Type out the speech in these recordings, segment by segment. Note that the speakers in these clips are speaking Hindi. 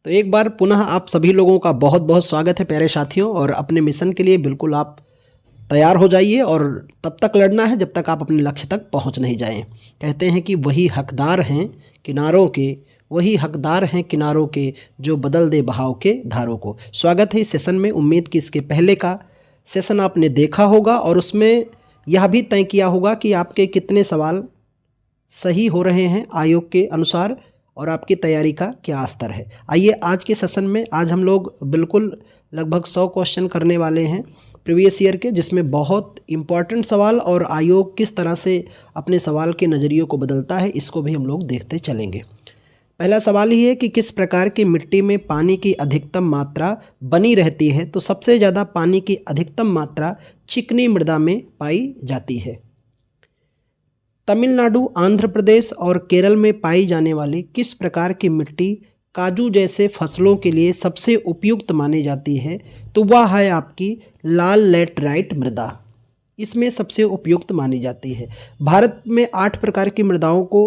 तो एक बार पुनः आप सभी लोगों का बहुत बहुत स्वागत है प्यारे साथियों। और अपने मिशन के लिए बिल्कुल आप तैयार हो जाइए और तब तक लड़ना है जब तक आप अपने लक्ष्य तक पहुंच नहीं जाएं। कहते हैं कि वही हकदार हैं किनारों के, वही हकदार हैं किनारों के, जो बदल दे बहाव के धारों को। स्वागत है इस सेशन में। उम्मीद कि इसके पहले का सेशन आपने देखा होगा और उसमें यह भी तय किया होगा कि आपके कितने सवाल सही हो रहे हैं आयोग के अनुसार और आपकी तैयारी का क्या स्तर है। आइए आज के सेशन में आज हम लोग बिल्कुल लगभग 100 क्वेश्चन करने वाले हैं प्रीवियस ईयर के, जिसमें बहुत इम्पॉर्टेंट सवाल और आयोग किस तरह से अपने सवाल के नज़रियों को बदलता है इसको भी हम लोग देखते चलेंगे। पहला सवाल ही है कि किस प्रकार की मिट्टी में पानी की अधिकतम मात्रा बनी रहती है। तो सबसे ज़्यादा पानी की अधिकतम मात्रा चिकनी मृदा में पाई जाती है। तमिलनाडु, आंध्र प्रदेश और केरल में पाई जाने वाली किस प्रकार की मिट्टी काजू जैसे फसलों के लिए सबसे उपयुक्त मानी जाती है। तो वह है आपकी लाल लैटराइट मृदा, इसमें सबसे उपयुक्त मानी जाती है। भारत में 8 प्रकार की मृदाओं को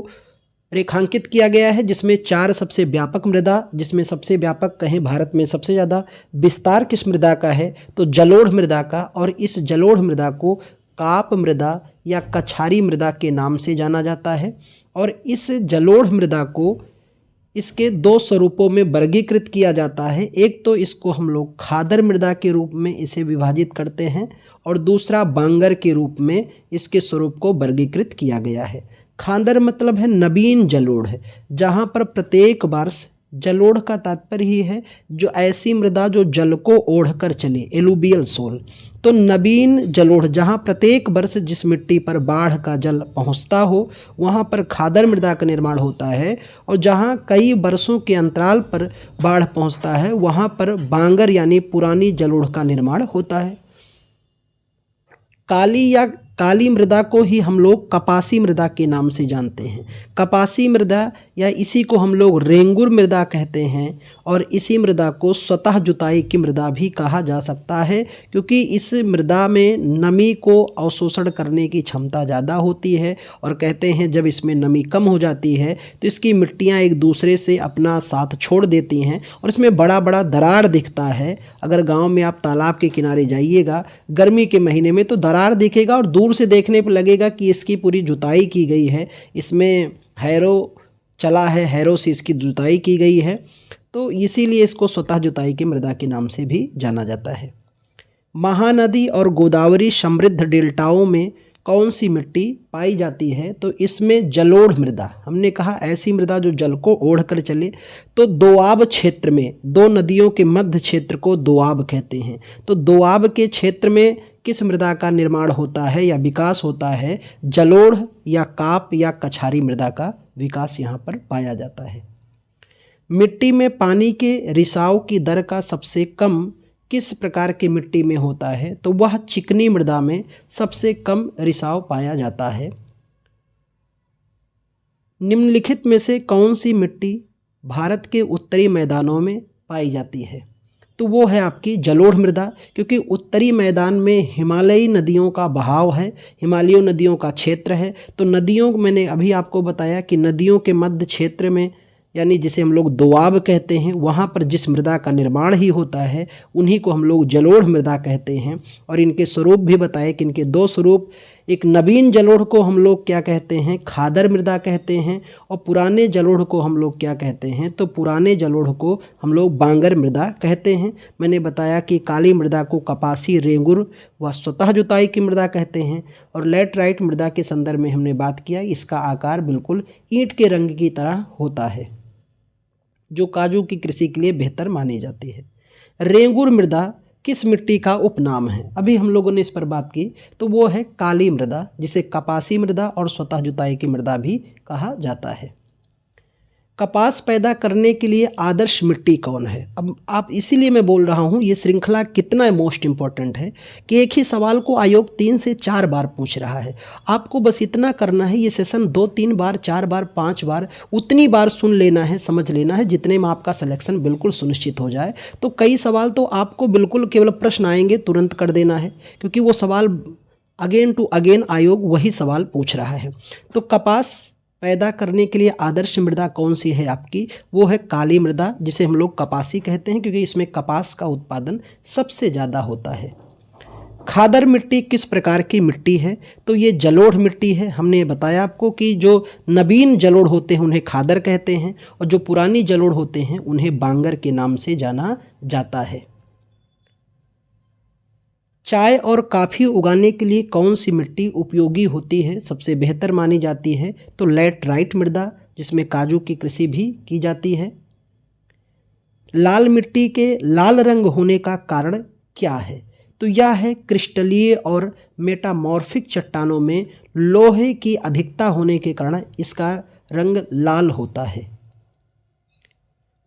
रेखांकित किया गया है, जिसमें 4 सबसे व्यापक मृदा, जिसमें सबसे व्यापक कहें भारत में सबसे ज़्यादा विस्तार किस मृदा का है तो जलोढ़ मृदा का। और इस जलोढ़ मृदा को काप मृदा या कछारी मृदा के नाम से जाना जाता है। और इस जलोढ़ मृदा को इसके 2 स्वरूपों में वर्गीकृत किया जाता है। एक तो इसको हम लोग खादर मृदा के रूप में इसे विभाजित करते हैं और दूसरा बांगर के रूप में इसके स्वरूप को वर्गीकृत किया गया है। खादर मतलब है नवीन जलोढ़ है, जहाँ पर प्रत्येक वर्ष जलोढ़ का तात्पर्य ही है जो ऐसी मृदा जो जल को ओढ़कर चले, एलुबियल सोल। तो नवीन जलोढ़ जहाँ प्रत्येक वर्ष जिस मिट्टी पर बाढ़ का जल पहुँचता हो वहाँ पर खादर मृदा का निर्माण होता है, और जहाँ कई वर्षों के अंतराल पर बाढ़ पहुँचता है वहाँ पर बांगर यानी पुरानी जलोढ़ का निर्माण होता है। काली मृदा को ही हम लोग कपासी मृदा के नाम से जानते हैं। कपासी मृदा या इसी को हम लोग रेंगुर मृदा कहते हैं, और इसी मृदा को स्वतः जुताई की मृदा भी कहा जा सकता है, क्योंकि इस मृदा में नमी को अवशोषण करने की क्षमता ज़्यादा होती है। और कहते हैं जब इसमें नमी कम हो जाती है तो इसकी मिट्टियाँ एक दूसरे से अपना साथ छोड़ देती हैं और इसमें बड़ा बड़ा दरार दिखता है। अगर गाँव में आप तालाब के किनारे जाइएगा गर्मी के महीने में तो दरार दिखेगा और दूर से देखने पर लगेगा कि इसकी पूरी जुताई की गई है, इसमें हैरो चला है, हैरो से इसकी जुताई की गई है। तो इसीलिए इसको स्वतः जुताई की मृदा के नाम से भी जाना जाता है। महानदी और गोदावरी समृद्ध डेल्टाओं में कौन सी मिट्टी पाई जाती है। तो इसमें जलोढ़ मृदा, हमने कहा ऐसी मृदा जो जल को ओढ़ कर चले। तो दोआब क्षेत्र में, 2 नदियों के मध्य क्षेत्र को दोआब कहते हैं। तो दोआब के क्षेत्र में किस मृदा का निर्माण होता है या विकास होता है, जलोढ़ या काप या कछारी मृदा का विकास यहाँ पर पाया जाता है। मिट्टी में पानी के रिसाव की दर का सबसे कम किस प्रकार की मिट्टी में होता है। तो वह चिकनी मृदा में सबसे कम रिसाव पाया जाता है। निम्नलिखित में से कौन सी मिट्टी भारत के उत्तरी मैदानों में पाई जाती है। तो वो है आपकी जलोढ़ मृदा, क्योंकि उत्तरी मैदान में हिमालयी नदियों का बहाव है, हिमालयी नदियों का क्षेत्र है। तो नदियों, मैंने अभी आपको बताया कि नदियों के मध्य क्षेत्र में यानी जिसे हम लोग दोआब कहते हैं, वहाँ पर जिस मृदा का निर्माण ही होता है उन्हीं को हम लोग जलोढ़ मृदा कहते हैं। और इनके स्वरूप भी बताए कि इनके 2 स्वरूप, एक नवीन जलोढ़ को हम लोग क्या कहते हैं, खादर मृदा कहते हैं, और पुराने जलोढ़ को हम लोग क्या कहते हैं, तो पुराने जलोढ़ को हम लोग बांगर मृदा कहते हैं। मैंने बताया कि काली मृदा को कपासी, रेंगुर व स्वतः जुताई की मृदा कहते हैं। और लैटराइट मृदा के संदर्भ में हमने बात किया, इसका आकार बिल्कुल ईंट के रंग की तरह होता है, जो काजू की कृषि के लिए बेहतर मानी जाती है। रेंगुर मृदा किस मिट्टी का उपनाम है, अभी हम लोगों ने इस पर बात की। तो वो है काली मृदा, जिसे कपासी मृदा और स्वतः जुताई की मृदा भी कहा जाता है। कपास पैदा करने के लिए आदर्श मिट्टी कौन है। अब आप, इसीलिए मैं बोल रहा हूँ ये श्रृंखला कितना मोस्ट इम्पॉर्टेंट है कि एक ही सवाल को आयोग 3 से 4 बार पूछ रहा है। आपको बस इतना करना है, ये सेशन 2-3 बार, 4 बार, 5 बार, उतनी बार सुन लेना है, समझ लेना है, जितने में आपका सिलेक्शन बिल्कुल सुनिश्चित हो जाए। तो कई सवाल तो आपको बिल्कुल केवल प्रश्न आएंगे तुरंत कर देना है, क्योंकि वो सवाल अगेन टू अगेन आयोग वही सवाल पूछ रहा है। तो कपास पैदा करने के लिए आदर्श मृदा कौन सी है आपकी? वो है काली मृदा, जिसे हम लोग कपासी कहते हैं, क्योंकि इसमें कपास का उत्पादन सबसे ज़्यादा होता है। खादर मिट्टी किस प्रकार की मिट्टी है? तो ये जलोढ़ मिट्टी है। हमने बताया आपको कि जो नवीन जलोढ़ होते हैं उन्हें खादर कहते हैं, और जो पुरानी जलोढ़ होते हैं उन्हें बांगर के नाम से जाना जाता है। चाय और कॉफ़ी उगाने के लिए कौन सी मिट्टी उपयोगी होती है, सबसे बेहतर मानी जाती है? तो लैटराइट मृदा, जिसमें काजू की कृषि भी की जाती है। लाल मिट्टी के लाल रंग होने का कारण क्या है? तो यह है क्रिस्टलीय और मेटामॉर्फिक चट्टानों में लोहे की अधिकता होने के कारण इसका रंग लाल होता है।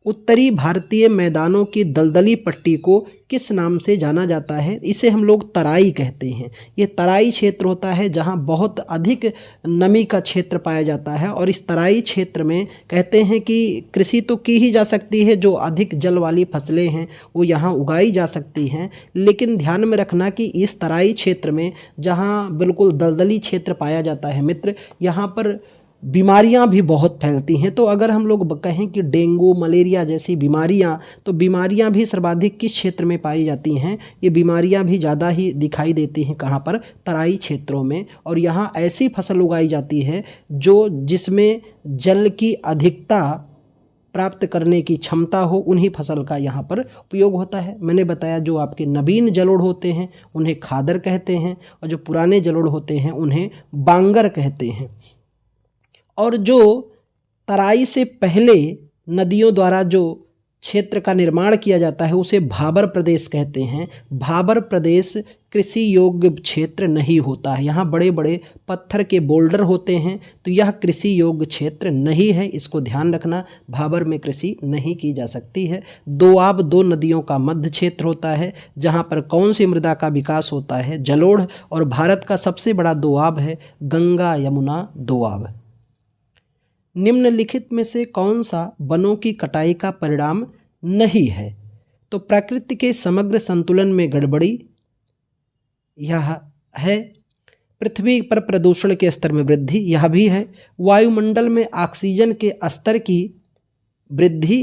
उत्तरी भारतीय मैदानों की दलदली पट्टी को किस नाम से जाना जाता है? इसे हम लोग तराई कहते हैं। ये तराई क्षेत्र होता है जहाँ बहुत अधिक नमी का क्षेत्र पाया जाता है, और इस तराई क्षेत्र में कहते हैं कि कृषि तो की ही जा सकती है, जो अधिक जल वाली फसलें हैं वो यहाँ उगाई जा सकती हैं, लेकिन ध्यान में रखना कि इस तराई क्षेत्र में जहाँ बिल्कुल दलदली क्षेत्र पाया जाता है मित्र, यहाँ पर बीमारियां भी बहुत फैलती हैं। तो अगर हम लोग कहें कि डेंगू, मलेरिया जैसी बीमारियां, तो बीमारियां भी सर्वाधिक किस क्षेत्र में पाई जाती हैं? ये बीमारियां भी ज़्यादा ही दिखाई देती हैं कहाँ पर? तराई क्षेत्रों में। और यहाँ ऐसी फसल उगाई जाती है जिसमें जल की अधिकता प्राप्त करने की क्षमता हो, उन्हीं फसल का यहाँ पर उपयोग होता है। मैंने बताया जो आपके नवीन जलोढ़ होते हैं उन्हें खादर कहते हैं, और जो पुराने जलोढ़ होते हैं उन्हें बांगर कहते हैं। और जो तराई से पहले नदियों द्वारा जो क्षेत्र का निर्माण किया जाता है उसे भाबर प्रदेश कहते हैं। भाबर प्रदेश कृषि योग्य क्षेत्र नहीं होता है, यहाँ बड़े बड़े पत्थर के बोल्डर होते हैं, तो यह कृषि योग्य क्षेत्र नहीं है, इसको ध्यान रखना। भाबर में कृषि नहीं की जा सकती है। दोआब दो नदियों का मध्य क्षेत्र होता है, जहाँ पर कौन सी मृदा का विकास होता है? जलोढ़। और भारत का सबसे बड़ा दोआब है गंगा यमुना दोआब। निम्नलिखित में से कौन सा वनों की कटाई का परिणाम नहीं है? तो प्रकृति के समग्र संतुलन में गड़बड़ी, यह है। पृथ्वी पर प्रदूषण के स्तर में वृद्धि, यह भी है। वायुमंडल में ऑक्सीजन के स्तर की वृद्धि,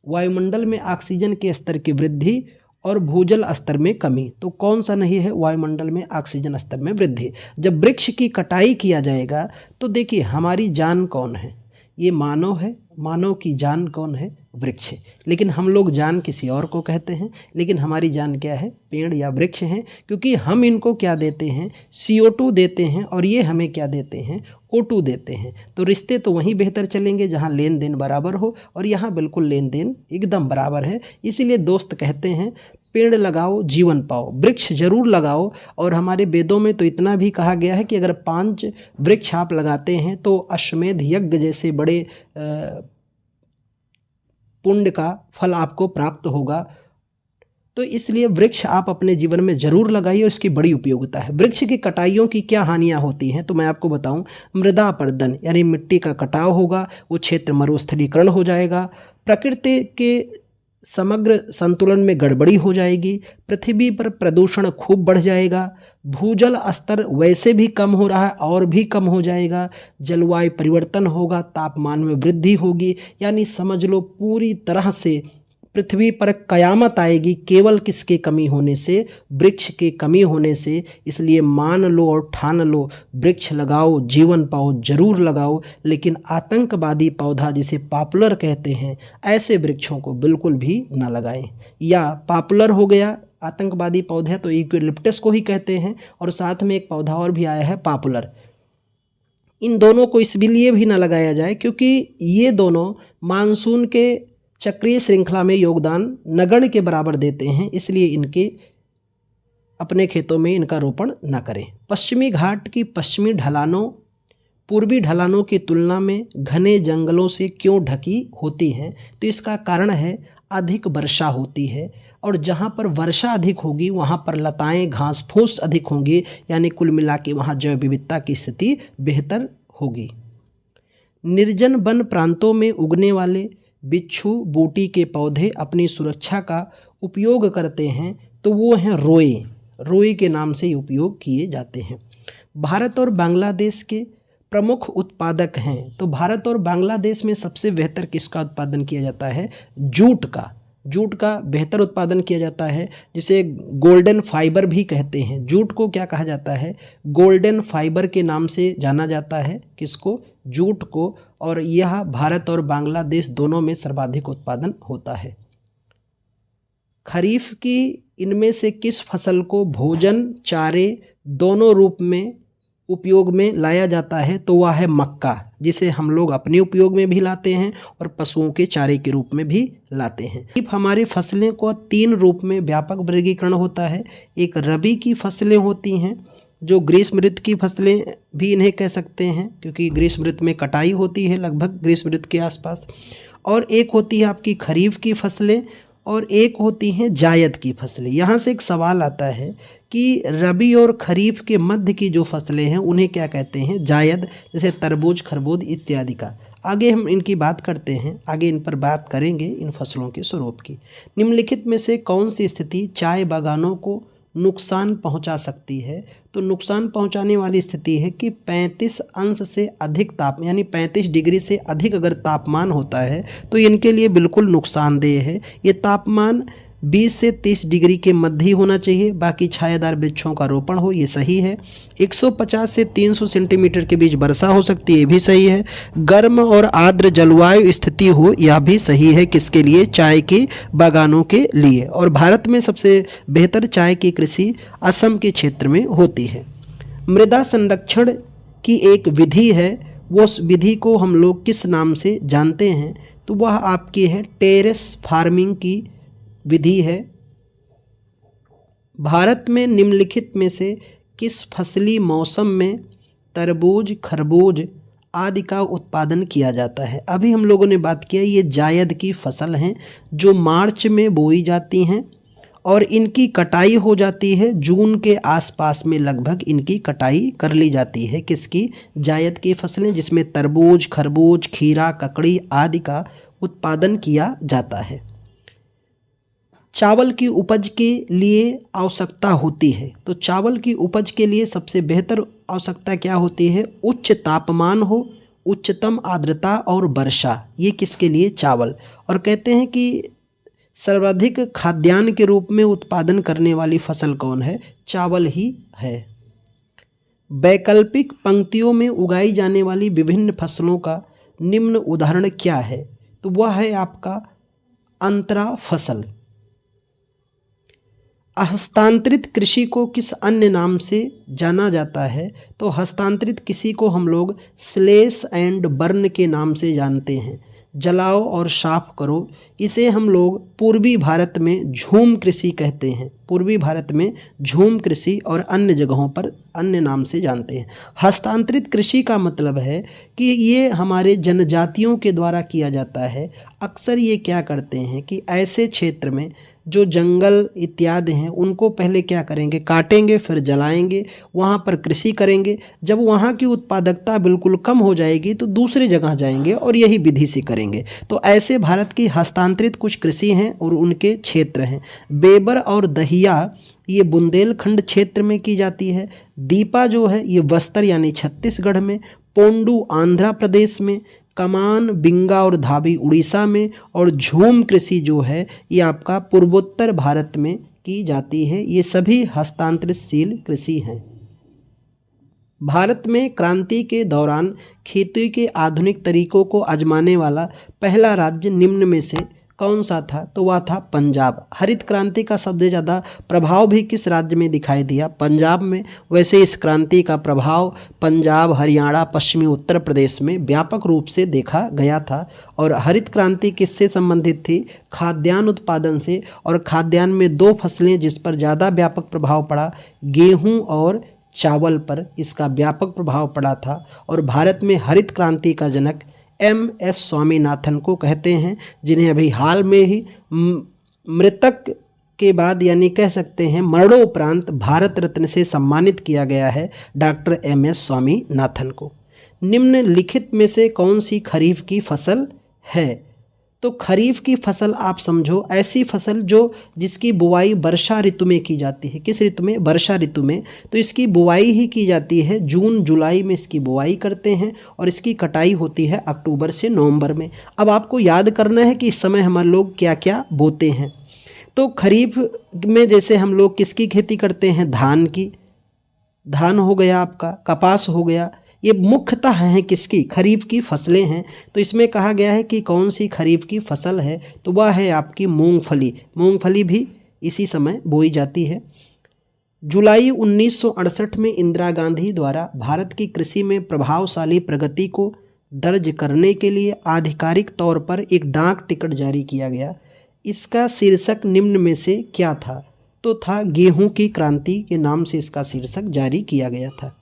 वायुमंडल में ऑक्सीजन के स्तर की वृद्धि, और भूजल स्तर में कमी। तो कौन सा नहीं है? वायुमंडल में ऑक्सीजन स्तर में वृद्धि। जब वृक्ष की कटाई किया जाएगा तो देखिए हमारी जान कौन है? ये मानव है। मानव की जान कौन है? वृक्ष। लेकिन हम लोग जान किसी और को कहते हैं, लेकिन हमारी जान क्या है? पेड़ या वृक्ष हैं, क्योंकि हम इनको क्या देते हैं? CO2 देते हैं, और ये हमें क्या देते हैं? O2 देते हैं। तो रिश्ते तो वहीं बेहतर चलेंगे जहाँ लेन देन बराबर हो, और यहाँ बिल्कुल लेन देन एकदम बराबर है। इसीलिए दोस्त कहते हैं पेड़ लगाओ जीवन पाओ, वृक्ष जरूर लगाओ। और हमारे वेदों में तो इतना भी कहा गया है कि अगर 5 वृक्ष आप लगाते हैं तो अश्वमेध यज्ञ जैसे बड़े पुण्य का फल आपको प्राप्त होगा। तो इसलिए वृक्ष आप अपने जीवन में जरूर लगाइए, और इसकी बड़ी उपयोगिता है। वृक्ष की कटाइयों की क्या हानियां होती हैं? तो मैं आपको बताऊं। मृदा अपरदन, यानी मिट्टी का कटाव होगा, वो क्षेत्र मरुस्थलीकरण हो जाएगा। प्रकृति के समग्र संतुलन में गड़बड़ी हो जाएगी। पृथ्वी पर प्रदूषण खूब बढ़ जाएगा। भूजल स्तर वैसे भी कम हो रहा है और भी कम हो जाएगा। जलवायु परिवर्तन होगा, तापमान में वृद्धि होगी, यानी समझ लो पूरी तरह से पृथ्वी पर कयामत आएगी। केवल किसके कमी होने से? वृक्ष के कमी होने से। इसलिए मान लो और ठान लो, वृक्ष लगाओ जीवन पाओ, जरूर लगाओ। लेकिन आतंकवादी पौधा जिसे पॉपुलर कहते हैं, ऐसे वृक्षों को बिल्कुल भी ना लगाएं। या पॉपुलर हो गया आतंकवादी पौधे तो यूकेलिप्टस को ही कहते हैं, और साथ में एक पौधा और भी आया है पॉपुलर। इन दोनों को इसलिए भी ना लगाया जाए क्योंकि ये दोनों मानसून के चक्रीय श्रृंखला में योगदान नगण्य के बराबर देते हैं, इसलिए इनके अपने खेतों में इनका रोपण न करें। पश्चिमी घाट की पश्चिमी ढलानों पूर्वी ढलानों की तुलना में घने जंगलों से क्यों ढकी होती हैं? तो इसका कारण है अधिक वर्षा होती है, और जहाँ पर वर्षा अधिक होगी वहाँ पर लताएं घास फूस अधिक होंगी, यानी कुल मिला के वहाँ जैव विविधता की स्थिति बेहतर होगी। निर्जन वन प्रांतों में उगने वाले बिच्छू बूटी के पौधे अपनी सुरक्षा का उपयोग करते हैं, तो वो हैं रोए। रोए के नाम से उपयोग किए जाते हैं। भारत और बांग्लादेश के प्रमुख उत्पादक हैं, तो भारत और बांग्लादेश में सबसे बेहतर किसका उत्पादन किया जाता है? जूट का। जूट का बेहतर उत्पादन किया जाता है, जिसे गोल्डन फाइबर भी कहते हैं। जूट को क्या कहा जाता है? गोल्डन फाइबर के नाम से जाना जाता है। किसको? जूट को। और यह भारत और बांग्लादेश दोनों में सर्वाधिक उत्पादन होता है। खरीफ की इनमें से किस फसल को भोजन, चारे दोनों रूप में उपयोग में लाया जाता है? तो वह है मक्का, जिसे हम लोग अपने उपयोग में भी लाते हैं और पशुओं के चारे के रूप में भी लाते हैं। हमारी फसलें को 3 रूप में व्यापक वर्गीकरण होता है। एक रबी की फसलें होती हैं, जो ग्रीष्म ऋतु की फसलें भी इन्हें कह सकते हैं, क्योंकि ग्रीष्म ऋतु में कटाई होती है लगभग ग्रीष्म ऋतु के आसपास। और एक होती है आपकी खरीफ की फसलें, और एक होती हैं जायद की फसलें। यहाँ से एक सवाल आता है कि रबी और खरीफ के मध्य की जो फसलें हैं उन्हें क्या कहते हैं? जायद, जैसे तरबूज, खरबूज इत्यादि का। आगे हम इनकी बात करते हैं, आगे इन पर बात करेंगे इन फसलों के स्वरूप की। निम्नलिखित में से कौन सी स्थिति चाय बागानों को नुकसान पहुंचा सकती है? तो नुकसान पहुंचाने वाली स्थिति है कि 35 अंश से अधिक यानी 35 डिग्री से अधिक अगर तापमान होता है तो इनके लिए बिल्कुल नुकसानदेह है। ये तापमान 20 से 30 डिग्री के मध्य ही होना चाहिए। बाकी छायादार वृक्षों का रोपण हो, ये सही है। 150 से 300 सेंटीमीटर के बीच वर्षा हो सकती है, ये भी सही है। गर्म और आर्द्र जलवायु स्थिति हो, यह भी सही है। किसके लिए? चाय के बागानों के लिए। और भारत में सबसे बेहतर चाय की कृषि असम के क्षेत्र में होती है। मृदा संरक्षण की एक विधि है, वो उस विधि को हम लोग किस नाम से जानते हैं? तो वह आपकी है टेरेस फार्मिंग की विधि है। भारत में निम्नलिखित में से किस फसली मौसम में तरबूज, खरबूज आदि का उत्पादन किया जाता है? अभी हम लोगों ने बात किया, ये जायद की फसल हैं जो मार्च में बोई जाती हैं और इनकी कटाई हो जाती है जून के आसपास में। लगभग इनकी कटाई कर ली जाती है। किसकी? जायद की फसलें, जिसमें तरबूज, खरबूज, खीरा, ककड़ी आदि का उत्पादन किया जाता है। चावल की उपज के लिए आवश्यकता होती है, तो चावल की उपज के लिए सबसे बेहतर आवश्यकता क्या होती है? उच्च तापमान हो, उच्चतम आर्द्रता और वर्षा। ये किसके लिए? चावल। और कहते हैं कि सर्वाधिक खाद्यान्न के रूप में उत्पादन करने वाली फसल कौन है? चावल ही है। वैकल्पिक पंक्तियों में उगाई जाने वाली विभिन्न फसलों का निम्न उदाहरण क्या है? तो वह है आपका अंतरा फसल। हस्तांतरित कृषि को किस अन्य नाम से जाना जाता है? तो हस्तांतरित कृषि को हम लोग स्लैश एंड बर्न के नाम से जानते हैं। जलाओ और साफ करो, इसे हम लोग पूर्वी भारत में झूम कृषि कहते हैं। पूर्वी भारत में झूम कृषि और अन्य जगहों पर अन्य नाम से जानते हैं। हस्तांतरित कृषि का मतलब है कि ये हमारे जनजातियों के द्वारा किया जाता है। अक्सर ये क्या करते हैं कि ऐसे क्षेत्र में जो जंगल इत्यादि हैं उनको पहले क्या करेंगे? काटेंगे, फिर जलाएंगे, वहाँ पर कृषि करेंगे। जब वहाँ की उत्पादकता बिल्कुल कम हो जाएगी तो दूसरी जगह जाएंगे और यही विधि से करेंगे। तो ऐसे भारत की हस्तांतरित कुछ कृषि हैं और उनके क्षेत्र हैं। बेबर और दहिया ये बुंदेलखंड क्षेत्र में की जाती है। दीपा जो है ये बस्तर यानी छत्तीसगढ़ में, पोंडू आंध्र प्रदेश में, कमान, बिंगा और धाबी उड़ीसा में, और झूम कृषि जो है ये आपका पूर्वोत्तर भारत में की जाती है। ये सभी हस्तांतरितशील कृषि हैं। भारत में क्रांति के दौरान खेती के आधुनिक तरीकों को आजमाने वाला पहला राज्य निम्न में से कौन सा था? तो वह था पंजाब। हरित क्रांति का सबसे ज़्यादा प्रभाव भी किस राज्य में दिखाई दिया? पंजाब में। वैसे इस क्रांति का प्रभाव पंजाब, हरियाणा, पश्चिमी उत्तर प्रदेश में व्यापक रूप से देखा गया था। और हरित क्रांति किससे संबंधित थी? खाद्यान्न उत्पादन से। और खाद्यान्न में 2 फसलें जिस पर ज़्यादा व्यापक प्रभाव पड़ा, गेहूँ और चावल पर इसका व्यापक प्रभाव पड़ा था। और भारत में हरित क्रांति का जनक MS स्वामीनाथन को कहते हैं, जिन्हें अभी हाल में ही मृतक के बाद यानी कह सकते हैं मरणोपरांत भारत रत्न से सम्मानित किया गया है, डॉक्टर MS स्वामीनाथन को। निम्नलिखित में से कौन सी खरीफ की फसल है? तो खरीफ की फसल आप समझो ऐसी फसल जो जिसकी बुआई वर्षा ऋतु में की जाती है। किस ऋतु में? वर्षा ऋतु में। तो इसकी बुआई ही की जाती है जून जुलाई में, इसकी बुआई करते हैं और इसकी कटाई होती है अक्टूबर से नवंबर में। अब आपको याद करना है कि इस समय हम लोग क्या क्या बोते हैं। तो खरीफ में जैसे हम लोग किसकी खेती करते हैं? धान की। धान हो गया आपका, कपास हो गया, ये मुख्यतः हैं किसकी? खरीफ की फसलें हैं। तो इसमें कहा गया है कि कौन सी खरीफ की फसल है, तो वह है आपकी मूंगफली। मूंगफली भी इसी समय बोई जाती है। जुलाई 1968 में इंदिरा गांधी द्वारा भारत की कृषि में प्रभावशाली प्रगति को दर्ज करने के लिए आधिकारिक तौर पर एक डाक टिकट जारी किया गया। इसका शीर्षक निम्न में से क्या था? तो था गेहूं की क्रांति के नाम से इसका शीर्षक जारी किया गया था।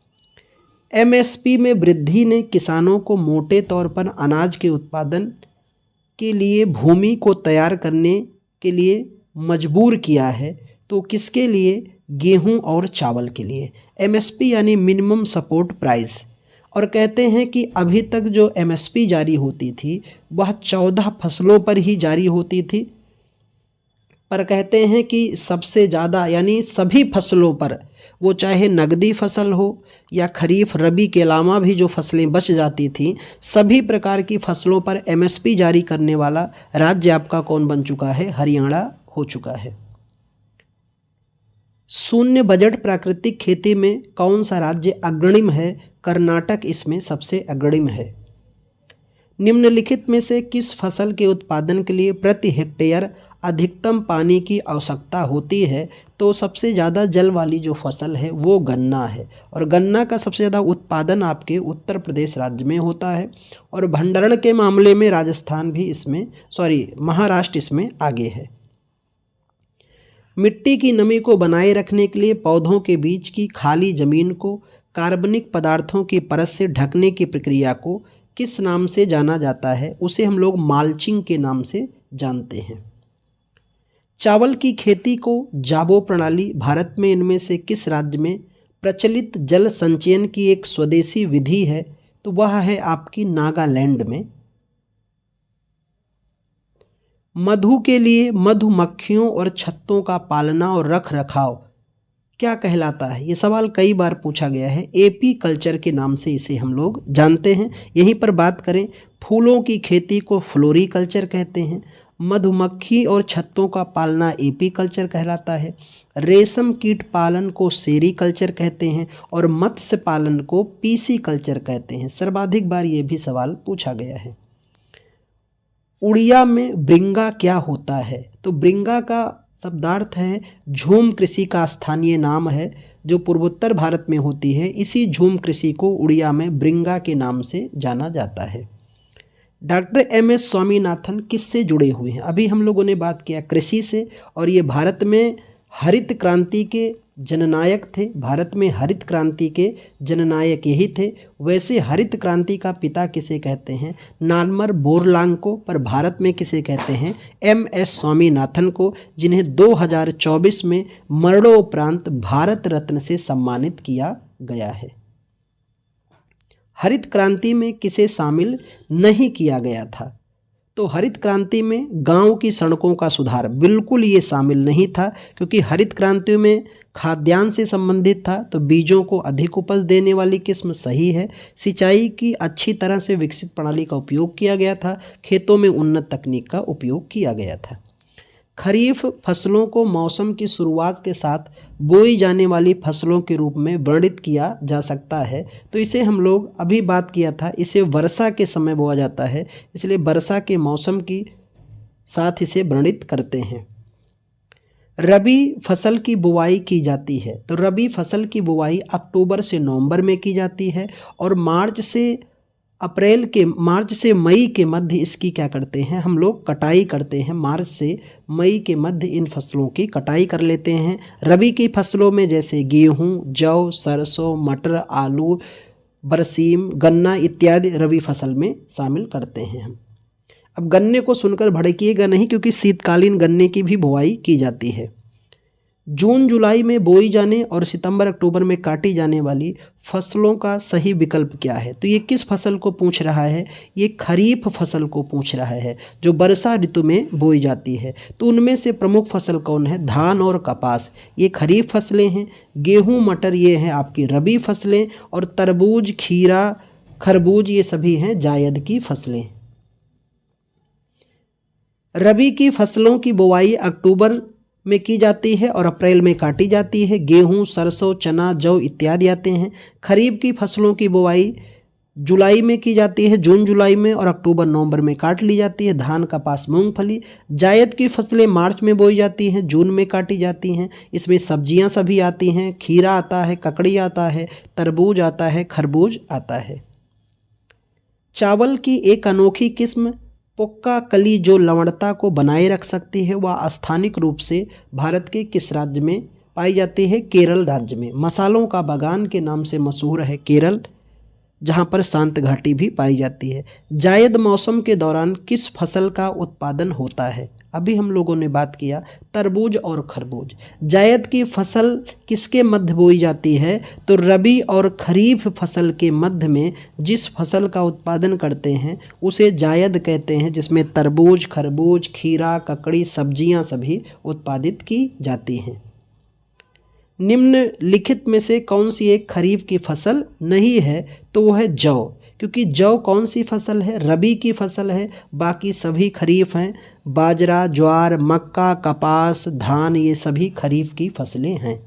एमएसपी में वृद्धि ने किसानों को मोटे तौर पर अनाज के उत्पादन के लिए भूमि को तैयार करने के लिए मजबूर किया है। तो किसके लिए? गेहूं और चावल के लिए। एमएसपी यानी मिनिमम सपोर्ट प्राइस। और कहते हैं कि अभी तक जो एमएसपी जारी होती थी वह 14 फसलों पर ही जारी होती थी, पर कहते हैं कि सबसे ज़्यादा यानी सभी फसलों पर, वो चाहे नकदी फसल हो या खरीफ रबी के अलावा भी जो फसलें बच जाती थीं, सभी प्रकार की फसलों पर एमएसपी जारी करने वाला राज्य आपका कौन बन चुका है? हरियाणा हो चुका है। शून्य बजट प्राकृतिक खेती में कौन सा राज्य अग्रणी है? कर्नाटक इसमें सबसे अग्रणी है। निम्नलिखित में से किस फसल के उत्पादन के लिए प्रति हेक्टेयर अधिकतम पानी की आवश्यकता होती है? तो सबसे ज़्यादा जल वाली जो फसल है वो गन्ना है, और गन्ना का सबसे ज़्यादा उत्पादन आपके उत्तर प्रदेश राज्य में होता है। और भंडारण के मामले में राजस्थान भी महाराष्ट्र इसमें आगे है। मिट्टी की नमी को बनाए रखने के लिए पौधों के बीच की खाली जमीन को कार्बनिक पदार्थों की परत से ढकने की प्रक्रिया को किस नाम से जाना जाता है? उसे हम लोग माल्चिंग के नाम से जानते हैं। चावल की खेती को जाबो प्रणाली भारत में इनमें से किस राज्य में प्रचलित जल संचयन की एक स्वदेशी विधि है? तो वह है आपकी नागालैंड में। मधु के लिए मधुमक्खियों और छत्तों का पालना और रख रखाव क्या कहलाता है? ये सवाल कई बार पूछा गया है। एपी कल्चर के नाम से इसे हम लोग जानते हैं। यहीं पर बात करें, फूलों की खेती को फ्लोरीकल्चर कहते हैं। मधुमक्खी और छत्तों का पालना एपी कल्चर कहलाता है। रेशम कीट पालन को सेरीकल्चर कहते हैं और मत्स्य पालन को पीसी कल्चर कहते हैं। सर्वाधिक बार ये भी सवाल पूछा गया है। उड़िया में ब्रिंगा क्या होता है? तो ब्रिंगा का शब्दार्थ है झूम कृषि का स्थानीय नाम है जो पूर्वोत्तर भारत में होती है। इसी झूम कृषि को उड़िया में ब्रिंगा के नाम से जाना जाता है। Doctor MS. स्वामीनाथन किससे जुड़े हुए हैं? अभी हम लोगों ने बात किया कृषि से, और ये भारत में हरित क्रांति के जननायक थे। भारत में हरित क्रांति के जननायक यही थे। वैसे हरित क्रांति का पिता किसे कहते हैं? नार्मन बोरलांग को। पर भारत में किसे कहते हैं? एम.एस. स्वामीनाथन को, जिन्हें 2024 में मरणोपरांत भारत रत्न से सम्मानित किया गया है। हरित क्रांति में किसे शामिल नहीं किया गया था? तो हरित क्रांति में गांव की सड़कों का सुधार बिल्कुल ये शामिल नहीं था, क्योंकि हरित क्रांति में खाद्यान्न से संबंधित था। तो बीजों को अधिक उपज देने वाली किस्म सही है। सिंचाई की अच्छी तरह से विकसित प्रणाली का उपयोग किया गया था। खेतों में उन्नत तकनीक का उपयोग किया गया था। खरीफ फसलों को मौसम की शुरुआत के साथ बोई जाने वाली फसलों के रूप में वर्णित किया जा सकता है। तो इसे हम लोग अभी बात किया था, इसे वर्षा के समय बोया जाता है, इसलिए वर्षा के मौसम की साथ इसे वर्णित करते हैं। रबी फसल की बुवाई की जाती है। तो रबी फसल की बुवाई अक्टूबर से नवंबर में की जाती है और मार्च से मई के मध्य इसकी क्या करते हैं हम लोग? कटाई करते हैं। मार्च से मई के मध्य इन फसलों की कटाई कर लेते हैं। रबी की फसलों में जैसे गेहूं, जौ, सरसों, मटर, आलू, बरसीम, गन्ना इत्यादि रबी फसल में शामिल करते हैं हम। अब गन्ने को सुनकर भड़किएगा नहीं, क्योंकि शीतकालीन गन्ने की भी बुवाई की जाती है। जून जुलाई में बोई जाने और सितंबर अक्टूबर में काटी जाने वाली फसलों का सही विकल्प क्या है? तो ये किस फसल को पूछ रहा है? ये खरीफ फसल को पूछ रहा है, जो वर्षा ऋतु में बोई जाती है। तो उनमें से प्रमुख फसल कौन है? धान और कपास, ये खरीफ फसलें हैं। गेहूं, मटर, ये हैं आपकी रबी फसलें। और तरबूज, खीरा, खरबूज, ये सभी हैं जायद की फसलें। रबी की फसलों की बुवाई अक्टूबर में की जाती है और अप्रैल में काटी जाती है। गेहूं, सरसों, चना, जौ इत्यादि आते हैं। खरीफ की फसलों की बुवाई जुलाई में की जाती है, जून जुलाई में, और अक्टूबर नवंबर में काट ली जाती है। धान, कपास, मूंगफली। जायद की फसलें मार्च में बोई जाती हैं, जून में काटी जाती हैं। इसमें सब्जियां सभी आती हैं। खीरा आता है, ककड़ी आता है, तरबूज आता है, खरबूज आता है। चावल की एक अनोखी किस्म पोक्का कली जो लवणता को बनाए रख सकती है, वह स्थानिक रूप से भारत के किस राज्य में पाई जाती है? केरल राज्य में। मसालों का बागान के नाम से मशहूर है केरल, जहाँ पर शांत घाटी भी पाई जाती है। जायद मौसम के दौरान किस फसल का उत्पादन होता है? अभी हम लोगों ने बात किया तरबूज और खरबूज। जायद की फसल किसके मध्य बोई जाती है? तो रबी और खरीफ फसल के मध्य में जिस फसल का उत्पादन करते हैं उसे जायद कहते हैं, जिसमें तरबूज, खरबूज, खीरा, ककड़ी, सब्जियां सभी उत्पादित की जाती हैं। निम्नलिखित में से कौन सी एक खरीफ की फसल नहीं है? तो वो है जौ, क्योंकि जौ कौन सी फसल है? रबी की फसल है। बाकी सभी खरीफ हैं। बाजरा, ज्वार, मक्का, कपास, धान, ये सभी खरीफ की फसलें हैं।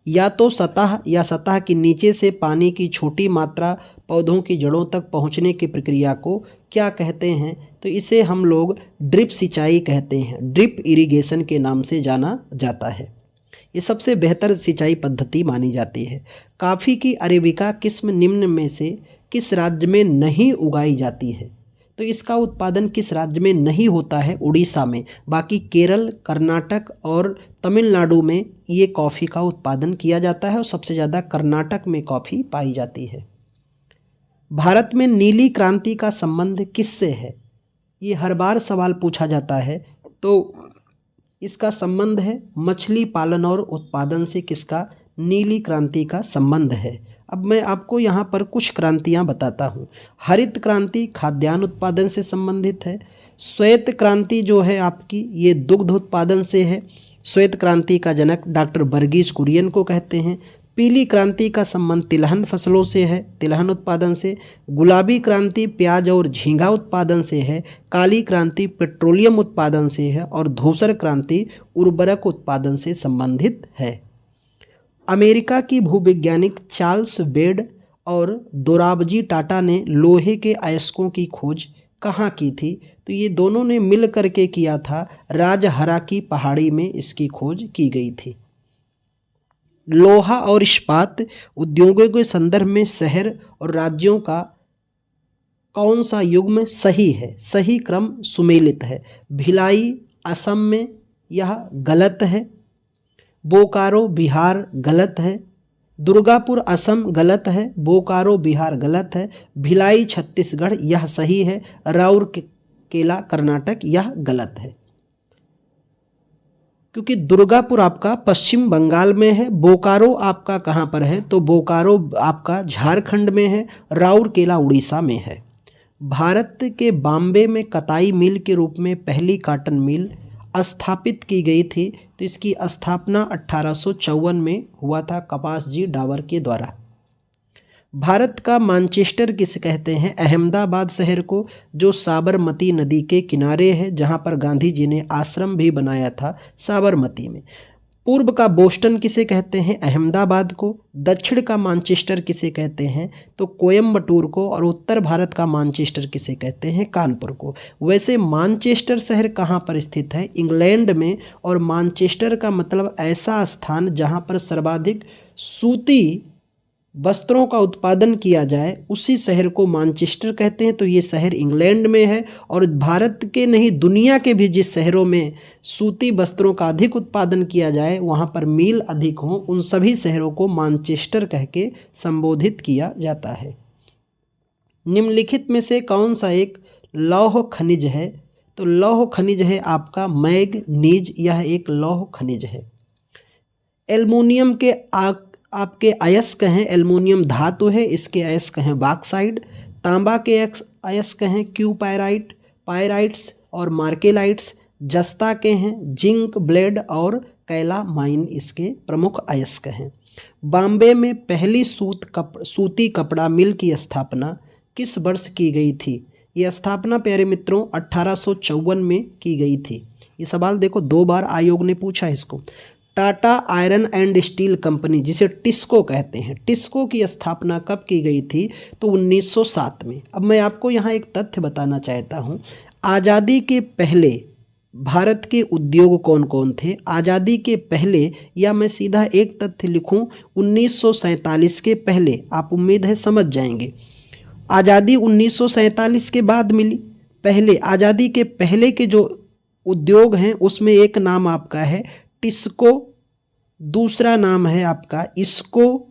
या तो सतह या सतह के नीचे से पानी की छोटी मात्रा पौधों की जड़ों तक पहुंचने की प्रक्रिया को क्या कहते हैं? तो इसे हम लोग ड्रिप सिंचाई कहते हैं, ड्रिप इरिगेशन के नाम से जाना जाता है। ये सबसे बेहतर सिंचाई पद्धति मानी जाती है। कॉफ़ी की अरेबिका किस्म निम्न में से किस राज्य में नहीं उगाई जाती है? तो इसका उत्पादन किस राज्य में नहीं होता है? उड़ीसा में। बाकी केरल, कर्नाटक और तमिलनाडु में ये कॉफ़ी का उत्पादन किया जाता है और सबसे ज़्यादा कर्नाटक में कॉफ़ी पाई जाती है। भारत में नीली क्रांति का संबंध किससे है? ये हर बार सवाल पूछा जाता है। तो इसका संबंध है मछली पालन और उत्पादन से। किसका? नीली क्रांति का संबंध है। अब मैं आपको यहाँ पर कुछ क्रांतियाँ बताता हूँ। हरित क्रांति खाद्यान्न उत्पादन से संबंधित है। श्वेत क्रांति जो है आपकी, ये दुग्ध उत्पादन से है। श्वेत क्रांति का जनक डॉक्टर वर्गीज कुरियन को कहते हैं। पीली क्रांति का संबंध तिलहन फसलों से है, तिलहन उत्पादन से। गुलाबी क्रांति प्याज और झींगा उत्पादन से है। काली क्रांति पेट्रोलियम उत्पादन से है। और धूसर क्रांति उर्वरक उत्पादन से संबंधित है। अमेरिका की भूवैज्ञानिक चार्ल्स बेड और दोराबजी टाटा ने लोहे के अयस्कों की खोज कहाँ की थी? तो ये दोनों ने मिल करके किया था। राजहरा की पहाड़ी में इसकी खोज की गई थी। लोहा और इस्पात उद्योगों के संदर्भ में शहर और राज्यों का कौन सा युग्म सही है? सही क्रम सुमेलित है। भिलाई असम में, यह गलत है। बोकारो बिहार गलत है। दुर्गापुर असम गलत है। बोकारो बिहार गलत है। भिलाई छत्तीसगढ़, यह सही है। राउरकेला कर्नाटक, यह गलत है, क्योंकि दुर्गापुर आपका पश्चिम बंगाल में है। बोकारो आपका कहाँ पर है? तो बोकारो आपका झारखंड में है। राउरकेला उड़ीसा में है। भारत के बॉम्बे में कताई मिल के रूप में पहली कॉटन मिल स्थापित की गई थी। तो इसकी स्थापना 1854 में हुआ था कपास जी डावर के द्वारा। भारत का मानचेस्टर किसे कहते हैं? अहमदाबाद शहर को, जो साबरमती नदी के किनारे है, जहां पर गांधी जी ने आश्रम भी बनाया था साबरमती में। पूर्व का बोस्टन किसे कहते हैं? अहमदाबाद को। दक्षिण का मानचेस्टर किसे कहते हैं? तो कोयम्बटूर को। और उत्तर भारत का मानचेस्टर किसे कहते हैं? कानपुर को। वैसे मानचेस्टर शहर कहाँ पर स्थित है? इंग्लैंड में। और मानचेस्टर का मतलब ऐसा स्थान जहाँ पर सर्वाधिक सूती वस्त्रों का उत्पादन किया जाए, उसी शहर को मानचेस्टर कहते हैं। तो ये शहर इंग्लैंड में है। और भारत के नहीं, दुनिया के भी जिस शहरों में सूती वस्त्रों का अधिक उत्पादन किया जाए, वहाँ पर मील अधिक हों, उन सभी शहरों को मानचेस्टर कह के संबोधित किया जाता है। निम्नलिखित में से कौन सा एक लौह खनिज है? तो लौह खनिज है आपका मैग्नीज, यह एक लौह खनिज है। एल्युमिनियम के आपके अयस्क हैं, एल्युमिनियम धातु है, इसके अयस्क हैं बॉक्साइड। तांबा के अयस्क हैं क्यूपायराइट, पायराइट्स और मार्केलाइट्स। जस्ता के हैं जिंक, ब्लेड और कैलामाइन इसके प्रमुख अयस्क हैं। बॉम्बे में पहली सूती कपड़ा मिल की स्थापना किस वर्ष की गई थी? ये स्थापना प्यारे मित्रों 1854 में की गई थी। ये सवाल देखो 2 बार आयोग ने पूछा इसको। Tata iron and steel company, जिसे टिस्को कहते हैं, टिस्को की स्थापना कब की गई थी? तो 1907 में। अब मैं आपको यहाँ एक तथ्य बताना चाहता हूँ। आज़ादी के पहले भारत के उद्योग कौन कौन थे? आज़ादी के पहले, या मैं सीधा एक तथ्य लिखूं 1947 के पहले, आप उम्मीद है समझ जाएंगे। आज़ादी 1947 के बाद मिली। पहले आज़ादी के पहले के जो उद्योग हैं उसमें एक नाम आपका है टिस्को, दूसरा नाम है आपका इसको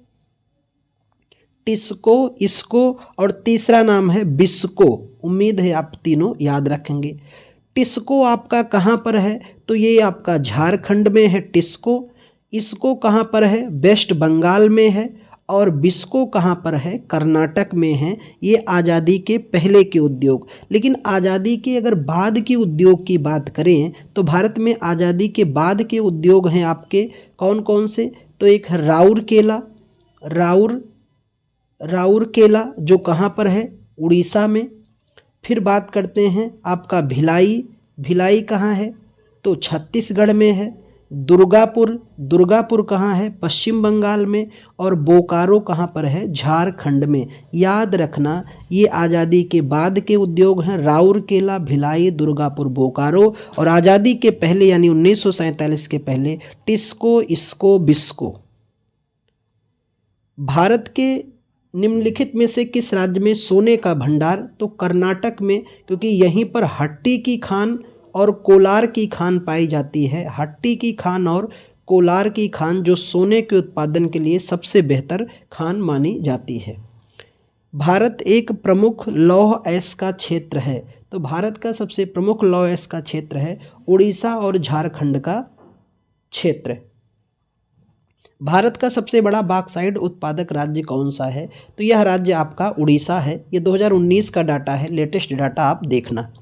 और तीसरा नाम है बिस्को। उम्मीद है आप तीनों याद रखेंगे। टिस्को आपका कहाँ पर है? तो ये आपका झारखंड में है टिस्को। इसको कहाँ पर है? वेस्ट बंगाल में है। और बिस्को कहाँ पर है? कर्नाटक में है। ये आज़ादी के पहले के उद्योग। लेकिन आज़ादी के अगर बाद के उद्योग की बात करें तो भारत में आज़ादी के बाद के उद्योग हैं आपके कौन कौन से? तो एक है राउरकेला जो कहाँ पर है? उड़ीसा में। फिर बात करते हैं आपका भिलाई कहाँ है? तो छत्तीसगढ़ में है। दुर्गापुर कहाँ है? पश्चिम बंगाल में। और बोकारो कहाँ पर है? झारखंड में। याद रखना ये आज़ादी के बाद के उद्योग हैं, राउरकेला, भिलाई, दुर्गापुर, बोकारो। और आज़ादी के पहले यानी 1947 के पहले टिस्को, इसको, बिस्को। भारत के निम्नलिखित में से किस राज्य में सोने का भंडार? तो कर्नाटक में, क्योंकि यहीं पर हट्टी की खान और कोलार की खान पाई जाती है। हट्टी की खान और कोलार की खान जो सोने के उत्पादन के लिए सबसे बेहतर खान मानी जाती है। भारत एक प्रमुख लौह अयस्क का क्षेत्र है। तो भारत का सबसे प्रमुख लौह अयस्क का क्षेत्र है उड़ीसा और झारखंड का क्षेत्र। भारत का सबसे बड़ा बॉक्साइट उत्पादक राज्य कौन सा है? तो यह राज्य आपका उड़ीसा है। ये 2019 का डाटा है, लेटेस्ट डाटा आप देखना।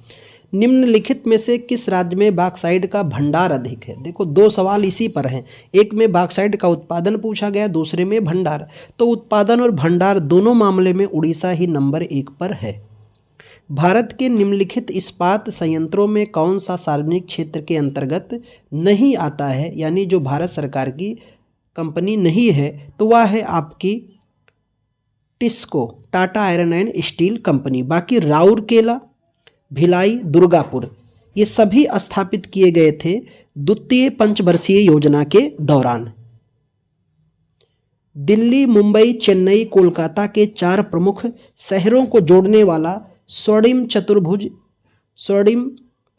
निम्नलिखित में से किस राज्य में बॉक्साइट का भंडार अधिक है? देखो 2 सवाल इसी पर हैं। एक में बॉक्साइट का उत्पादन पूछा गया, दूसरे में भंडार। तो उत्पादन और भंडार दोनों मामले में उड़ीसा ही नंबर 1 पर है। भारत के निम्नलिखित इस्पात संयंत्रों में कौन सा सार्वजनिक क्षेत्र के अंतर्गत नहीं आता है, यानी जो भारत सरकार की कंपनी नहीं है? तो वह है आपकी TISCO, Tata iron and steel company. बाकी राउरकेला, भिलाई, दुर्गापुर ये सभी स्थापित किए गए थे द्वितीय पंचवर्षीय योजना के दौरान। दिल्ली, मुंबई, चेन्नई, कोलकाता के 4 प्रमुख शहरों को जोड़ने वाला स्वर्णिम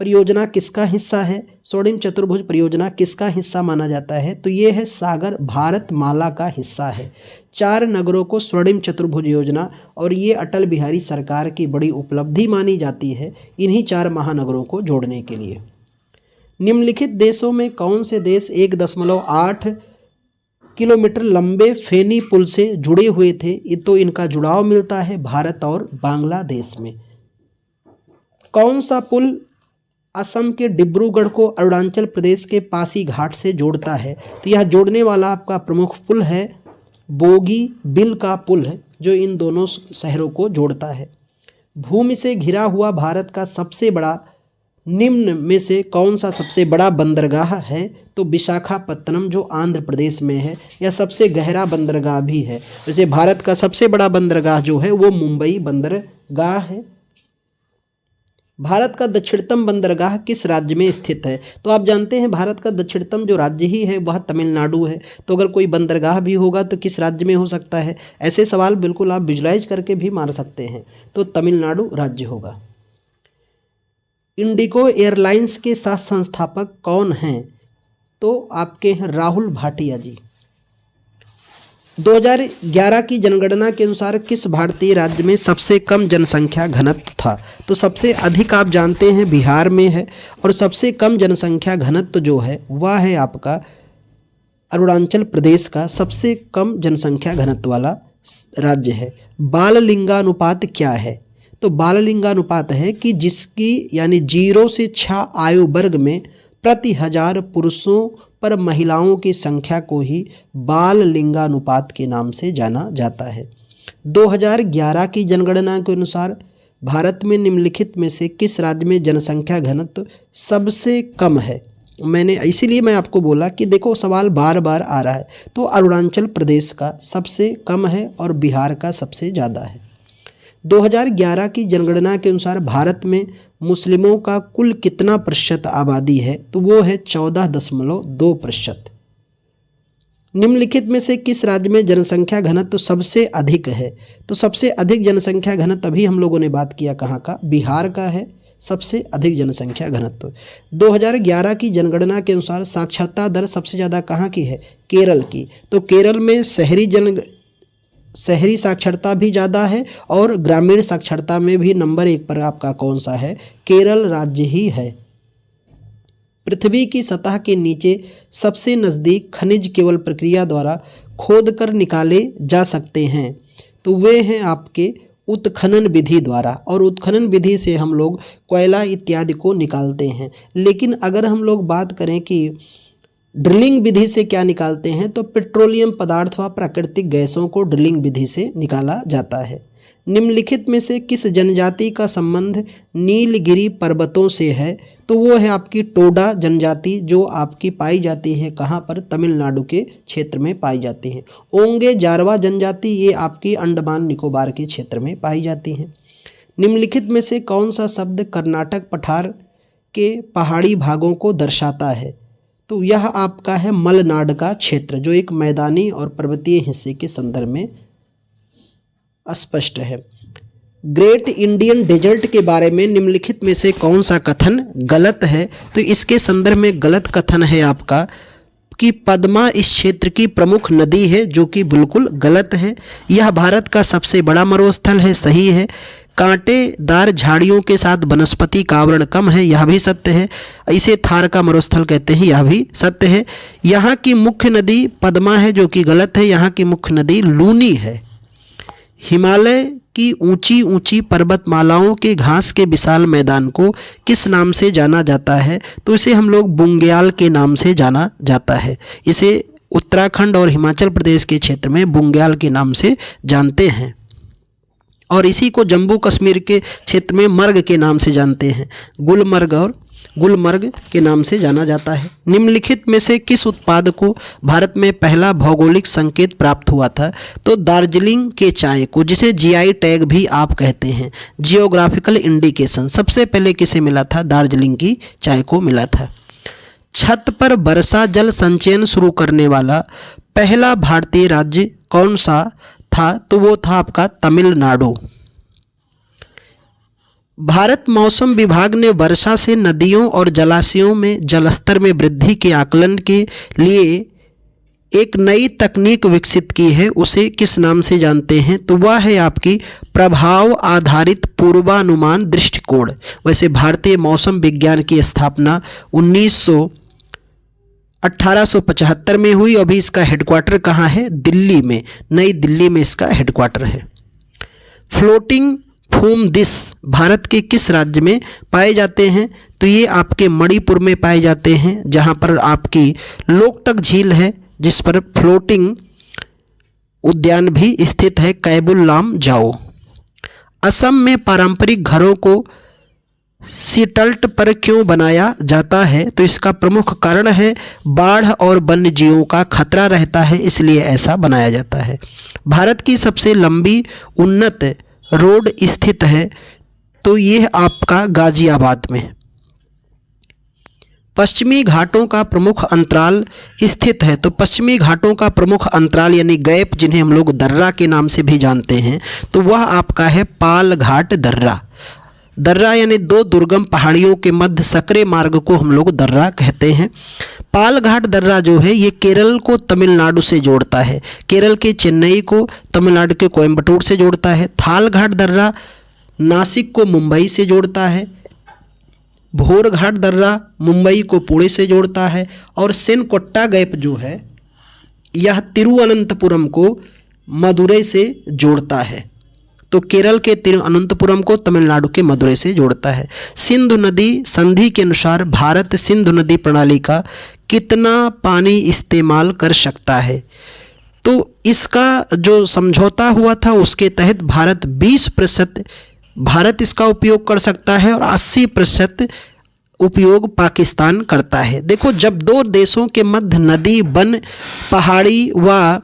परियोजना किसका हिस्सा है? स्वर्णिम चतुर्भुज परियोजना किसका हिस्सा माना जाता है? तो ये है सागर भारतमाला का हिस्सा है। 4 नगरों को स्वर्णिम चतुर्भुज योजना, और ये अटल बिहारी सरकार की बड़ी उपलब्धि मानी जाती है इन्हीं 4 महानगरों को जोड़ने के लिए। निम्नलिखित देशों में कौन से देश 1.8 किलोमीटर लंबे फेनी पुल से जुड़े हुए थे? तो इनका जुड़ाव मिलता है भारत और बांग्लादेश में। कौन सा पुल असम के डिब्रूगढ़ को अरुणाचल प्रदेश के पासीघाट से जोड़ता है? तो यह जोड़ने वाला आपका प्रमुख पुल है बोगीबिल का पुल है, जो इन दोनों शहरों को जोड़ता है। भूमि से घिरा हुआ भारत का सबसे बड़ा निम्न में से कौन सा सबसे बड़ा बंदरगाह है? तो विशाखापत्तनम जो आंध्र प्रदेश में है। यह सबसे गहरा बंदरगाह भी है। वैसे भारत का सबसे बड़ा बंदरगाह जो है वो मुंबई बंदरगाह है। भारत का दक्षिणतम बंदरगाह किस राज्य में स्थित है? तो आप जानते हैं भारत का दक्षिणतम जो राज्य ही है वह तमिलनाडु है। तो अगर कोई बंदरगाह भी होगा तो किस राज्य में हो सकता है? ऐसे सवाल बिल्कुल आप विजुलाइज करके भी मार सकते हैं। तो तमिलनाडु राज्य होगा। इंडिगो एयरलाइंस के साथ संस्थापक कौन हैं? तो आपके हैं राहुल भाटिया जी। 2011 की जनगणना के अनुसार किस भारतीय राज्य में सबसे कम जनसंख्या घनत्व था? तो सबसे अधिक आप जानते हैं बिहार में है, और सबसे कम जनसंख्या घनत्व जो है वह है आपका अरुणाचल प्रदेश का सबसे कम जनसंख्या घनत्व वाला राज्य है। बाल लिंगानुपात क्या है? तो बाल लिंगानुपात है कि जिसकी यानी 0 से 6 आयु वर्ग में प्रति 1000 पुरुषों पर महिलाओं की संख्या को ही बाल लिंगानुपात के नाम से जाना जाता है। 2011 की जनगणना के अनुसार भारत में निम्नलिखित में से किस राज्य में जनसंख्या घनत्व सबसे कम है? इसीलिए मैं आपको बोला कि देखो सवाल बार बार आ रहा है। तो अरुणाचल प्रदेश का सबसे कम है और बिहार का सबसे ज़्यादा है। 2011 की जनगणना के अनुसार भारत में मुस्लिमों का कुल कितना प्रतिशत आबादी है? तो वो है 14.2%। निम्नलिखित में से किस राज्य में जनसंख्या घनत्व सबसे अधिक है? तो सबसे अधिक जनसंख्या घनत्व अभी हम लोगों ने बात किया कहाँ का? बिहार का है सबसे अधिक जनसंख्या घनत्व। 2011 की जनगणना के अनुसार साक्षरता दर सबसे ज़्यादा कहाँ की है? केरल की। तो केरल में शहरी साक्षरता भी ज़्यादा है और ग्रामीण साक्षरता में भी नंबर 1 पर आपका कौन सा है? केरल राज्य ही है। पृथ्वी की सतह के नीचे सबसे नज़दीक खनिज केवल प्रक्रिया द्वारा खोद कर निकाले जा सकते हैं, तो वे हैं आपके उत्खनन विधि द्वारा, और उत्खनन विधि से हम लोग कोयला इत्यादि को निकालते हैं। लेकिन अगर हम लोग बात करें कि ड्रिलिंग विधि से क्या निकालते हैं, तो पेट्रोलियम पदार्थ व प्राकृतिक गैसों को ड्रिलिंग विधि से निकाला जाता है। निम्नलिखित में से किस जनजाति का संबंध नीलगिरी पर्वतों से है? तो वो है आपकी टोडा जनजाति, जो आपकी पाई जाती है कहाँ पर? तमिलनाडु के क्षेत्र में पाई जाती है। ओंगे जारवा जनजाति ये आपकी अंडमान निकोबार के क्षेत्र में पाई जाती हैं। निम्नलिखित में से कौन सा शब्द कर्नाटक पठार के पहाड़ी भागों को दर्शाता है? तो यह आपका है मलनाड का क्षेत्र, जो एक मैदानी और पर्वतीय हिस्से के संदर्भ में स्पष्ट है। ग्रेट इंडियन डेजर्ट के बारे में निम्नलिखित में से कौन सा कथन गलत है? तो इसके संदर्भ में गलत कथन है आपका कि पद्मा इस क्षेत्र की प्रमुख नदी है, जो कि बिल्कुल गलत है। यह भारत का सबसे बड़ा मरुस्थल है, सही है। कांटेदार झाड़ियों के साथ वनस्पति का आवरण कम है, यह भी सत्य है। इसे थार का मरुस्थल कहते हैं, यह भी सत्य है। यहाँ की मुख्य नदी पद्मा है, जो कि गलत है। यहाँ की मुख्य नदी लूनी है। हिमालय की ऊंची ऊंची पर्वतमालाओं के घास के विशाल मैदान को किस नाम से जाना जाता है? तो इसे हम लोग बुंग्याल के नाम से जाना जाता है। इसे उत्तराखंड और हिमाचल प्रदेश के क्षेत्र में बुंग्याल के नाम से जानते हैं, और इसी को जम्मू कश्मीर के क्षेत्र में मर्ग के नाम से जानते हैं। गुलमर्ग के नाम से जाना जाता है। निम्नलिखित में से किस उत्पाद को भारत में पहला भौगोलिक संकेत प्राप्त हुआ था? तो दार्जिलिंग के चाय को, जिसे जीआई टैग भी आप कहते हैं, जियोग्राफिकल इंडिकेशन, सबसे पहले किसे मिला था? दार्जिलिंग की चाय को मिला था। छत पर वर्षा जल संचयन शुरू करने वाला पहला भारतीय राज्य कौन सा था? तो वो था आपका तमिलनाडु। भारत मौसम विभाग ने वर्षा से नदियों और जलाशयों में जलस्तर में वृद्धि के आकलन के लिए एक नई तकनीक विकसित की है, उसे किस नाम से जानते हैं? तो वह है आपकी प्रभाव आधारित पूर्वानुमान दृष्टिकोण। वैसे भारतीय मौसम विज्ञान की स्थापना 1875 में हुई। अभी इसका हेडक्वार्टर कहाँ है? दिल्ली में, नई दिल्ली में इसका हेडक्वार्टर है। फ्लोटिंग फूम दिस भारत के किस राज्य में पाए जाते हैं? तो ये आपके मणिपुर में पाए जाते हैं, जहाँ पर आपकी लोकटक झील है, जिस पर फ्लोटिंग उद्यान भी स्थित है, कैबुल लामजाओ। असम में पारंपरिक घरों को सीटल्ट पर क्यों बनाया जाता है? तो इसका प्रमुख कारण है बाढ़ और वन्य जीवों का खतरा रहता है, इसलिए ऐसा बनाया जाता है। भारत की सबसे लंबी उन्नत रोड स्थित है, तो यह आपका गाजियाबाद में। पश्चिमी घाटों का प्रमुख अंतराल स्थित है, तो पश्चिमी घाटों का प्रमुख अंतराल यानी गैप, जिन्हें हम लोग दर्रा के नाम से भी जानते हैं, तो वह आपका है पाल घाट दर्रा। दर्रा यानी दो दुर्गम पहाड़ियों के मध्य सकरे मार्ग को हम लोग दर्रा कहते हैं। पालघाट दर्रा जो है ये केरल को तमिलनाडु से जोड़ता है, केरल के चेन्नई को तमिलनाडु के कोयम्बटूर से जोड़ता है। थालघाट दर्रा नासिक को मुंबई से जोड़ता है। भोरघाट दर्रा मुंबई को पुणे से जोड़ता है। और सेनकोट्टा गैप जो है यह तिरुवनंतपुरम को मदुरै से जोड़ता है। तो केरल के तिरुवनंतपुरम को तमिलनाडु के मदुरै से जोड़ता है। सिंधु नदी संधि के अनुसार भारत सिंधु नदी प्रणाली का कितना पानी इस्तेमाल कर सकता है? तो इसका जो समझौता हुआ था उसके तहत भारत 20% भारत इसका उपयोग कर सकता है और 80% उपयोग पाकिस्तान करता है। देखो, जब दो देशों के मध्य नदी, वन, पहाड़ी व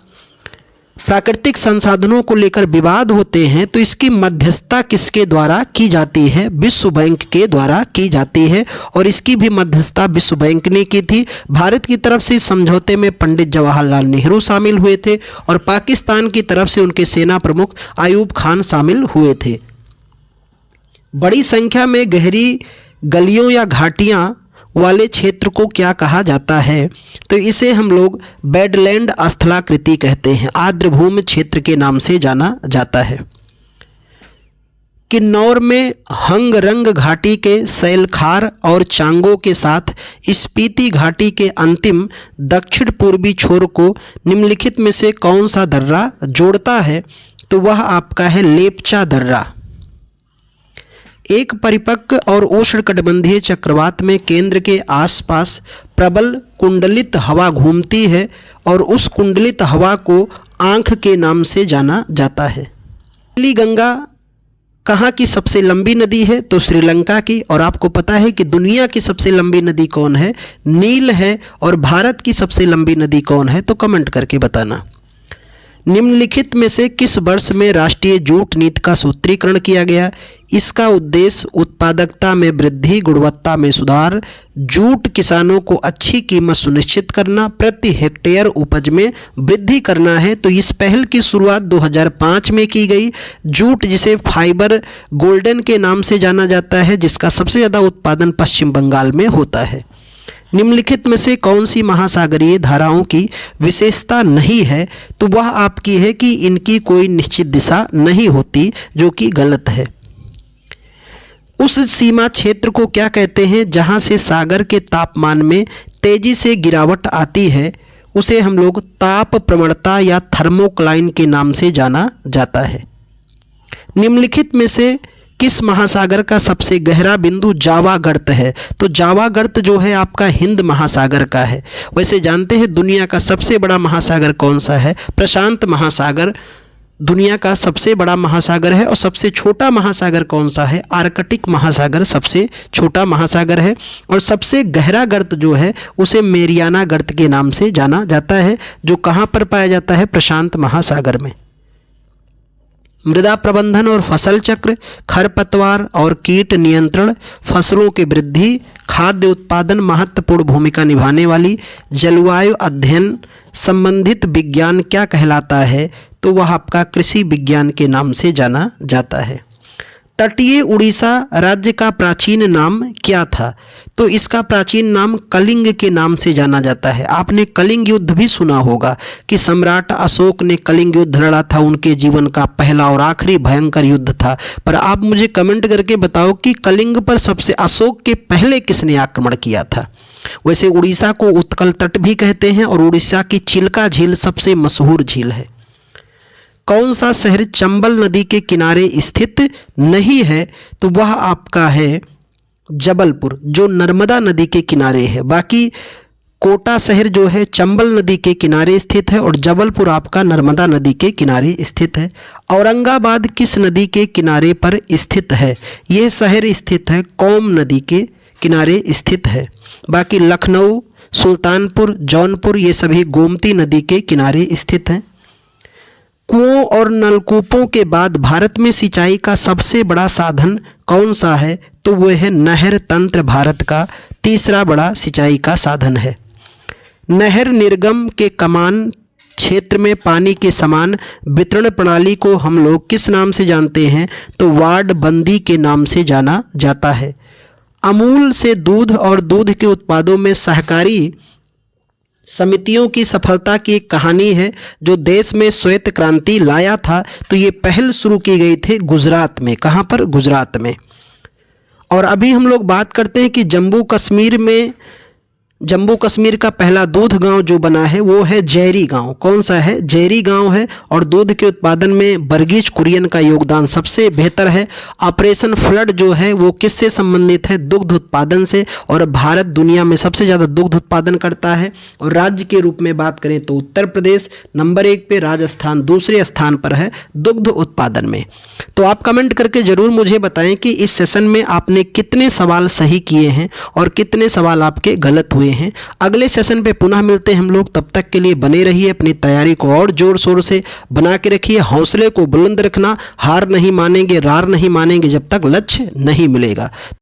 प्राकृतिक संसाधनों को लेकर विवाद होते हैं तो इसकी मध्यस्थता किसके द्वारा की जाती है? विश्व बैंक के द्वारा की जाती है। और इसकी भी मध्यस्थता विश्व बैंक ने की थी। भारत की तरफ से इस समझौते में पंडित जवाहरलाल नेहरू शामिल हुए थे और पाकिस्तान की तरफ से उनके सेना प्रमुख आयूब खान शामिल हुए थे। बड़ी संख्या में गहरी गलियों या घाटियां वाले क्षेत्र को क्या कहा जाता है? तो इसे हम लोग बेडलैंड स्थलाकृति कहते हैं, आर्द्रभूमि क्षेत्र के नाम से जाना जाता है। किन्नौर में हंगरंग घाटी के सैलखार और चांगो के साथ स्पीति घाटी के अंतिम दक्षिण पूर्वी छोर को निम्नलिखित में से कौन सा दर्रा जोड़ता है? तो वह आपका है लेप्चा दर्रा। एक परिपक्व और उष्णकटिबंधीय चक्रवात में केंद्र के आसपास प्रबल कुंडलित हवा घूमती है और उस कुंडलित हवा को आंख के नाम से जाना जाता है। नीली गंगा कहाँ की सबसे लंबी नदी है? तो श्रीलंका की। और आपको पता है कि दुनिया की सबसे लंबी नदी कौन है? नील है। और भारत की सबसे लंबी नदी कौन है? तो कमेंट करके बताना। निम्नलिखित में से किस वर्ष में राष्ट्रीय जूट नीति का सूत्रीकरण किया गया? इसका उद्देश्य उत्पादकता में वृद्धि, गुणवत्ता में सुधार, जूट किसानों को अच्छी कीमत सुनिश्चित करना, प्रति हेक्टेयर उपज में वृद्धि करना है। तो इस पहल की शुरुआत 2005 में की गई। जूट जिसे फाइबर गोल्डन के नाम से जाना जाता है, जिसका सबसे ज़्यादा उत्पादन पश्चिम बंगाल में होता है। निम्नलिखित में से कौन सी महासागरीय धाराओं की विशेषता नहीं है? तो वह आपकी है कि इनकी कोई निश्चित दिशा नहीं होती, जो कि गलत है। उस सीमा क्षेत्र को क्या कहते हैं जहां से सागर के तापमान में तेजी से गिरावट आती है? उसे हम लोग ताप प्रवणता या थर्मोक्लाइन के नाम से जाना जाता है। निम्नलिखित में से किस महासागर का सबसे गहरा बिंदु जावा गर्त है? तो जावा गर्त जो है आपका हिंद महासागर का है। वैसे जानते हैं दुनिया का सबसे बड़ा महासागर कौन सा है? प्रशांत महासागर दुनिया का सबसे बड़ा महासागर है। और सबसे छोटा महासागर कौन सा है? आर्कटिक महासागर सबसे छोटा महासागर है। और सबसे गहरा गर्त जो है उसे मेरियाना गर्त के नाम से जाना जाता है, जो कहाँ पर पाया जाता है? प्रशांत महासागर में। मृदा प्रबंधन और फसल चक्र, खरपतवार और कीट नियंत्रण, फसलों की वृद्धि, खाद्य उत्पादन महत्वपूर्ण भूमिका निभाने वाली जलवायु अध्ययन संबंधित विज्ञान क्या कहलाता है? तो वह आपका कृषि विज्ञान के नाम से जाना जाता है। तटीय उड़ीसा राज्य का प्राचीन नाम क्या था? तो इसका प्राचीन नाम कलिंग के नाम से जाना जाता है। आपने कलिंग युद्ध भी सुना होगा कि सम्राट अशोक ने कलिंग युद्ध लड़ा था, उनके जीवन का पहला और आखिरी भयंकर युद्ध था। पर आप मुझे कमेंट करके बताओ कि कलिंग पर सबसे अशोक के पहले किसने आक्रमण किया था? वैसे उड़ीसा को उत्कल तट भी कहते हैं और उड़ीसा की चिल्का झील सबसे मशहूर झील है। कौन सा शहर चंबल नदी के किनारे स्थित नहीं है? तो वह आपका है जबलपुर, जो नर्मदा नदी के किनारे है। बाकी कोटा शहर जो है चंबल नदी के किनारे स्थित है और जबलपुर आपका नर्मदा नदी के किनारे स्थित है। औरंगाबाद किस नदी के किनारे पर स्थित है? यह शहर स्थित है कोम नदी के किनारे स्थित है। बाकी लखनऊ, सुल्तानपुर, जौनपुर ये सभी गोमती नदी के किनारे स्थित हैं। कुओं और नलकूपों के बाद भारत में सिंचाई का सबसे बड़ा साधन कौन सा है? तो वह है नहर तंत्र भारत का तीसरा बड़ा सिंचाई का साधन है। नहर निर्गम के कमान क्षेत्र में पानी के समान वितरण प्रणाली को हम लोग किस नाम से जानते हैं? तो वार्ड बंदी के नाम से जाना जाता है। अमूल से दूध और दूध के उत्पादों में सहकारी समितियों की सफलता की एक कहानी है जो देश में श्वेत क्रांति लाया था। तो ये पहल शुरू की गई थी गुजरात में। कहाँ पर? गुजरात में। और अभी हम लोग बात करते हैं कि जम्मू कश्मीर का पहला दूध गांव जो बना है वो है जैरी गांव। कौन सा है? जैरी गांव है। और दूध के उत्पादन में वर्गीज कुरियन का योगदान सबसे बेहतर है। ऑपरेशन फ्लड जो है वो किससे संबंधित है? दुग्ध उत्पादन से। और भारत दुनिया में सबसे ज़्यादा दुग्ध उत्पादन करता है। और राज्य के रूप में बात करें तो उत्तर प्रदेश नंबर 1 पे, राजस्थान दूसरे स्थान पर है दुग्ध उत्पादन में। तो आप कमेंट करके ज़रूर मुझे बताएं कि इस सेशन में आपने कितने सवाल सही किए हैं और कितने सवाल आपके गलत हुए हैं। अगले सेशन पे पुनः मिलते हैं हम लोग। तब तक के लिए बने रहिए, अपनी तैयारी को और जोर शोर से बना के रखिए। हौसले को बुलंद रखना, हार नहीं मानेंगे, रार नहीं मानेंगे जब तक लक्ष्य नहीं मिलेगा।